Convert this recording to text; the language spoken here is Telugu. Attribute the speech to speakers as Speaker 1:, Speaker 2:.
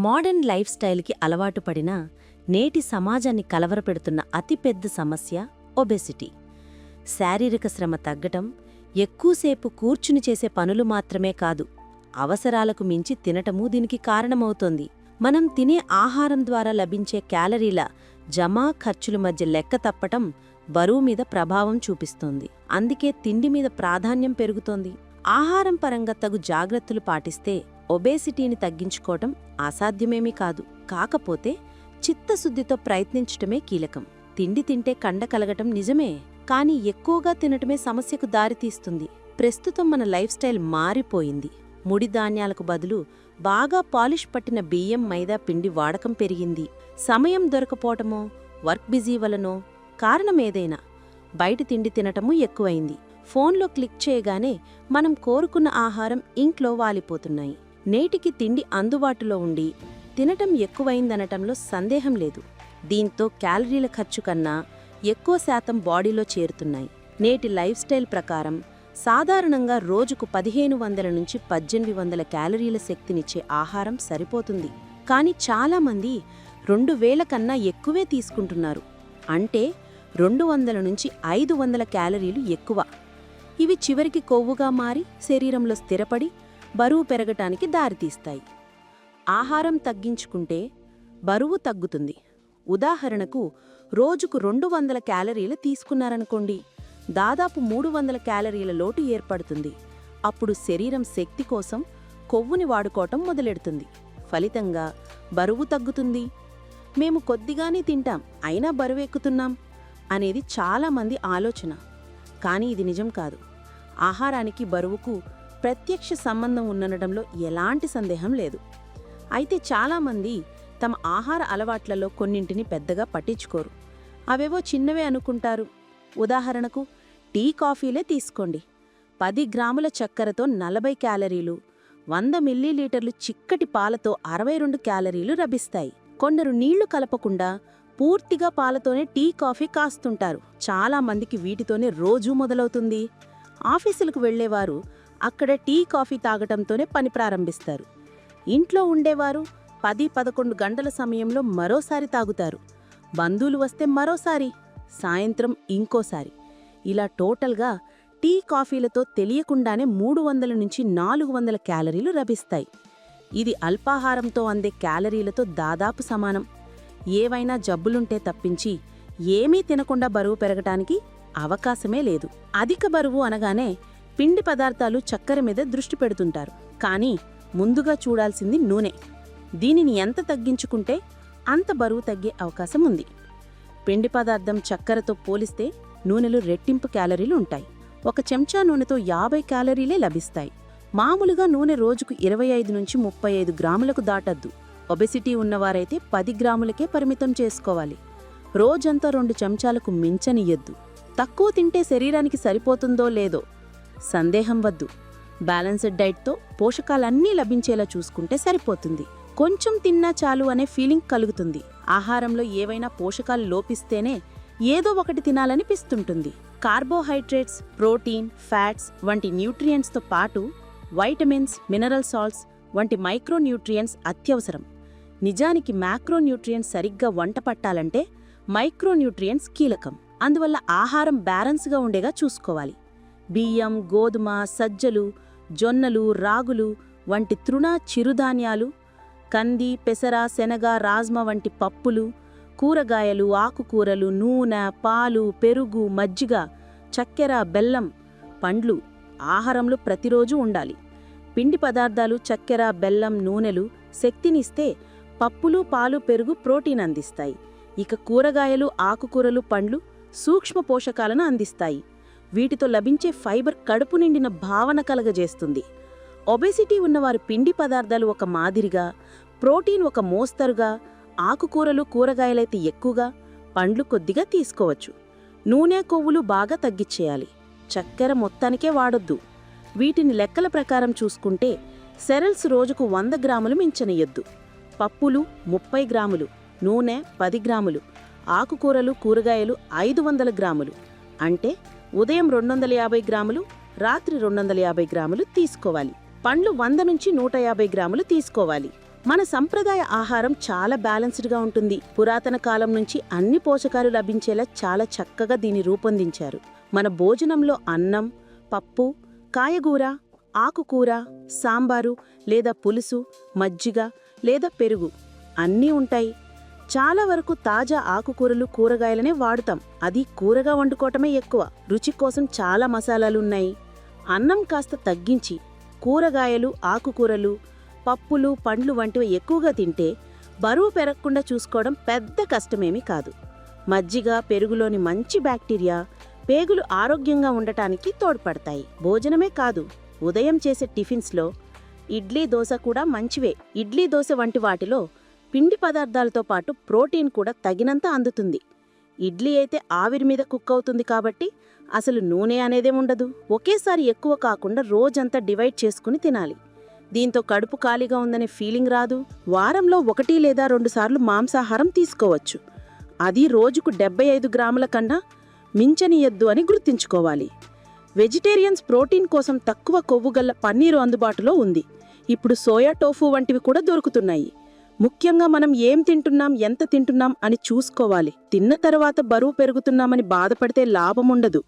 Speaker 1: మోడర్న్ లైఫ్ స్టైల్కి అలవాటు పడిన నేటి సమాజాన్ని కలవరపెడుతున్న అతిపెద్ద సమస్య ఒబెసిటీ. శారీరక శ్రమ తగ్గటం, ఎక్కువసేపు కూర్చుని చేసే పనులు మాత్రమే కాదు, అవసరాలకు మించి తినటమూ దీనికి కారణమవుతోంది. మనం తినే ఆహారం ద్వారా లభించే క్యాలరీల జమా ఖర్చుల మధ్య లెక్క తప్పటం బరువు మీద ప్రభావం చూపిస్తోంది. అందుకే తిండి మీద ప్రాధాన్యం పెరుగుతోంది. ఆహారం పరంగా తగు జాగ్రత్తలు పాటిస్తే ఒబేసిటీని తగ్గించుకోవటం అసాధ్యమేమీ కాదు. కాకపోతే చిత్తశుద్ధితో ప్రయత్నించటమే కీలకం. తిండి తింటే కండ కలగటం నిజమే, కానీ ఎక్కువగా తినటమే సమస్యకు దారితీస్తుంది. ప్రస్తుతం మన లైఫ్ స్టైల్ మారిపోయింది. ముడి ధాన్యాలకు బదులు బాగా పాలిష్ పట్టిన బియ్యం, మైదా పిండి వాడకం పెరిగింది. సమయం దొరకపోవటమో, వర్క్ బిజీ వలనో, కారణమేదైనా బయట తిండి తినటమూ ఎక్కువైంది. ఫోన్లో క్లిక్ చేయగానే మనం కోరుకున్న ఆహారం ఇంట్లో వాలిపోతున్నాయి. నేటికి తిండి అందుబాటులో ఉండి తినటం ఎక్కువైందనటంలో సందేహం లేదు. దీంతో క్యాలరీల ఖర్చు కన్నా ఎక్కువ శాతం బాడీలో చేరుతున్నాయి. నేటి లైఫ్ స్టైల్ ప్రకారం సాధారణంగా రోజుకు 1500 నుంచి 1800 క్యాలరీల శక్తినిచ్చే ఆహారం సరిపోతుంది. కానీ చాలామంది 2000 కన్నా ఎక్కువే తీసుకుంటున్నారు. అంటే 200 నుంచి 500 క్యాలరీలు ఎక్కువ. ఇవి చివరికి కొవ్వుగా మారి శరీరంలో స్థిరపడి బరువు పెరగటానికి దారితీస్తాయి. ఆహారం తగ్గించుకుంటే బరువు తగ్గుతుంది. ఉదాహరణకు రోజుకు 200 క్యాలరీలు తీసుకున్నారనుకోండి, దాదాపు 300 క్యాలరీల లోటు ఏర్పడుతుంది. అప్పుడు శరీరం శక్తి కోసం కొవ్వుని వాడుకోవటం మొదలెడుతుంది. ఫలితంగా బరువు తగ్గుతుంది. మేము కొద్దిగానే తింటాం, అయినా బరువెక్కుతున్నాం అనేది చాలామంది ఆలోచన. కానీ ఇది నిజం కాదు. ఆహారానికి బరువుకు ప్రత్యక్ష సంబంధం ఉండడంలో ఎలాంటి సందేహం లేదు. అయితే చాలామంది తమ ఆహార అలవాట్లలో కొన్నింటిని పెద్దగా పట్టించుకోరు. అవేవో చిన్నవే అనుకుంటారు. ఉదాహరణకు టీ, కాఫీలే తీసుకోండి. 10 గ్రాముల చక్కెరతో 40 క్యాలరీలు, 100 మిల్లీలీటర్లు చిక్కటి పాలతో 62 క్యాలరీలు లభిస్తాయి. కొందరు నీళ్లు కలపకుండా పూర్తిగా పాలతోనే టీ, కాఫీ కాస్తుంటారు. చాలామందికి వీటితోనే రోజూ మొదలవుతుంది. ఆఫీసులకు వెళ్లేవారు అక్కడ టీ, కాఫీ తాగటంతోనే పని ప్రారంభిస్తారు. ఇంట్లో ఉండేవారు 10-11 గంటల సమయంలో మరోసారి తాగుతారు. బంధువులు వస్తే మరోసారి, సాయంత్రం ఇంకోసారి. ఇలా టోటల్గా టీ, కాఫీలతో తెలియకుండానే 300 నుంచి 400 క్యాలరీలు లభిస్తాయి. ఇది అల్పాహారంతో అందే క్యాలరీలతో దాదాపు సమానం. ఏవైనా జబ్బులుంటే తప్పించి ఏమీ తినకుండా బరువు పెరగటానికి అవకాశమే లేదు. అధిక బరువు అనగానే పిండి పదార్థాలు, చక్కెర మీద దృష్టి పెడుతుంటారు. కానీ ముందుగా చూడాల్సింది నూనె. దీనిని ఎంత తగ్గించుకుంటే అంత బరువు తగ్గే అవకాశం ఉంది. పిండి పదార్థం చక్కెరతో పోలిస్తే నూనెలు రెట్టింపు క్యాలరీలు ఉంటాయి. 1 చెంచా నూనెతో 50 క్యాలరీలే లభిస్తాయి. మామూలుగా నూనె రోజుకు 25 నుంచి 35 గ్రాములకు దాటద్దు. ఒబెసిటీ ఉన్నవారైతే 10 గ్రాములకే పరిమితం చేసుకోవాలి. రోజంతా 2 చెంచాలకు మించనియ్యొద్దు. తక్కువ తింటే శరీరానికి సరిపోతుందో లేదో సందేహం వద్దు. బ్యాలెన్స్డ్ డైట్తో పోషకాలన్నీ లభించేలా చూసుకుంటే సరిపోతుంది. కొంచెం తిన్నా చాలు అనే ఫీలింగ్ కలుగుతుంది. ఆహారంలో ఏవైనా పోషకాలు లోపిస్తేనే ఏదో ఒకటి తినాలనిపిస్తుంటుంది. కార్బోహైడ్రేట్స్, ప్రోటీన్, ఫ్యాట్స్ వంటి న్యూట్రియంట్స్తో పాటు వైటమిన్స్, మినరల్ సాల్ట్స్ వంటి మైక్రోన్యూట్రియంట్స్ అత్యవసరం. నిజానికి మ్యాక్రోన్యూట్రియంట్స్ సరిగ్గా వంట పట్టాలంటే మైక్రోన్యూట్రియంట్స్ కీలకం. అందువల్ల ఆహారం బ్యాలెన్స్గా ఉండేగా చూసుకోవాలి. బియ్యం, గోధుమ, సజ్జలు, జొన్నలు, రాగులు వంటి తృణ చిరుధాన్యాలు, కంది, పెసర, శనగ, రాజ్మా వంటి పప్పులు, కూరగాయలు, ఆకుకూరలు, నూనె, పాలు, పెరుగు, మజ్జిగ, చక్కెర, బెల్లం, పండ్లు ఆహారంలో ప్రతిరోజు ఉండాలి. పిండి పదార్థాలు, చక్కెర, బెల్లం, నూనెలు శక్తినిస్తే, పప్పులు, పాలు, పెరుగు ప్రోటీన్ అందిస్తాయి. ఇక కూరగాయలు, ఆకుకూరలు, పండ్లు సూక్ష్మ పోషకాలను అందిస్తాయి. వీటితో లభించే ఫైబర్ కడుపు నిండిన భావన కలగజేస్తుంది. ఒబెసిటీ ఉన్నవారు పిండి పదార్థాలు ఒక మాదిరిగా, ప్రోటీన్ ఒక మోస్తరుగా, ఆకుకూరలు, కూరగాయలైతే ఎక్కువగా, పండ్లు కొద్దిగా తీసుకోవచ్చు. నూనె, కొవ్వులు బాగా తగ్గిచ్చేయాలి. చక్కెర మొత్తానికే వాడొద్దు. వీటిని లెక్కల ప్రకారం చూసుకుంటే సెరల్స్ రోజుకు 100 గ్రాములు మించనియొద్దు. పప్పులు 30 గ్రాములు, నూనె 10 గ్రాములు, ఆకుకూరలు, కూరగాయలు 500 గ్రాములు. అంటే ఉదయం 250 గ్రాములు, రాత్రి 250 గ్రాములు తీసుకోవాలి. పండ్లు 100 నుంచి 150 గ్రాములు తీసుకోవాలి.
Speaker 2: మన సంప్రదాయ ఆహారం చాలా బ్యాలెన్స్డ్గా ఉంటుంది. పురాతన కాలం నుంచి అన్ని పోషకాలు లభించేలా చాలా చక్కగా దీన్ని రూపొందించారు. మన భోజనంలో అన్నం, పప్పు, కాయగూర, ఆకుకూర, సాంబారు లేదా పులుసు, మజ్జిగ లేదా పెరుగు అన్నీ ఉంటాయి. చాలా వరకు తాజా ఆకుకూరలు, కూరగాయలనే వాడుతాం. అది కూరగా వండుకోవటమే ఎక్కువ. రుచి కోసం చాలా మసాలాలున్నాయి. అన్నం కాస్త తగ్గించి కూరగాయలు, ఆకుకూరలు, పప్పులు, పండ్లు వంటివి ఎక్కువగా తింటే బరువు పెరగకుండా చూసుకోవడం పెద్ద కష్టమేమీ కాదు. మజ్జిగ, పెరుగులోని మంచి బ్యాక్టీరియా పేగులు ఆరోగ్యంగా ఉండటానికి తోడ్పడతాయి. భోజనమే కాదు, ఉదయం చేసే టిఫిన్స్లో ఇడ్లీ, దోశ కూడా మంచివే. ఇడ్లీ, దోశ వంటి వాటిలో పిండి పదార్థాలతో పాటు ప్రోటీన్ కూడా తగినంత అందుతుంది. ఇడ్లీ అయితే ఆవిరి మీద కుక్ అవుతుంది కాబట్టి అసలు నూనె అనేదే ఉండదు. ఒకేసారి ఎక్కువ కాకుండా రోజంతా డివైడ్ చేసుకుని తినాలి. దీంతో కడుపు ఖాళీగా ఉందనే ఫీలింగ్ రాదు. వారంలో 1 లేదా 2 సార్లు మాంసాహారం తీసుకోవచ్చు. అది రోజుకు 75 గ్రాముల కన్నా మించనీయద్దు అని గుర్తుంచుకోవాలి. వెజిటేరియన్స్ ప్రోటీన్ కోసం తక్కువ కొవ్వుగల పన్నీరు అందుబాటులో ఉంది. ఇప్పుడు సోయా టోఫు వంటివి కూడా దొరుకుతున్నాయి. ముఖ్యంగా మనం ఏం తింటున్నాం, ఎంత తింటున్నాం అని చూసుకోవాలి. తిన్న తర్వాత బరువు పెరుగుతున్నామని బాధపడితే లాభముండదు.